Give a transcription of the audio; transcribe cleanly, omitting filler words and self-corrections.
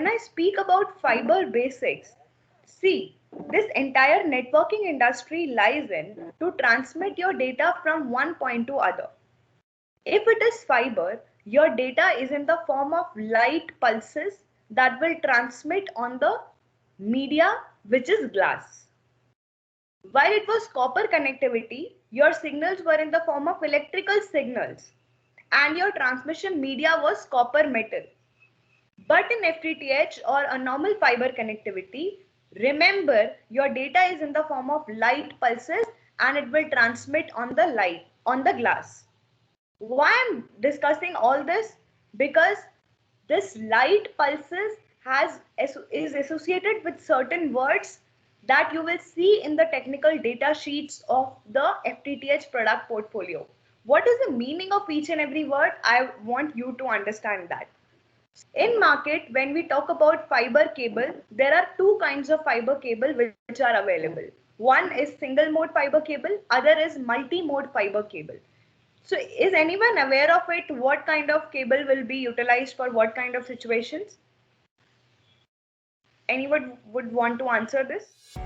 when I speak about fiber basics, see, this entire networking industry lies in to transmit your data from one point to other. If it is fiber, your data is in the form of light pulses that will transmit on the media, which is glass. While it was copper connectivity, your signals were in the form of electrical signals and your transmission media was copper metal. But in FTTH or a normal fiber connectivity, remember your data is in the form of light pulses and it will transmit on the glass. Why I'm discussing all this? Because this light pulses is associated with certain words that you will see in the technical data sheets of the FTTH product portfolio. What is the meaning of each and every word? I want you to understand that. In market, when we talk about fiber cable, there are two kinds of fiber cable which are available. One is single mode fiber cable, other is multi-mode fiber cable. So is anyone aware of it? What kind of cable will be utilized for what kind of situations? Anyone would want to answer this?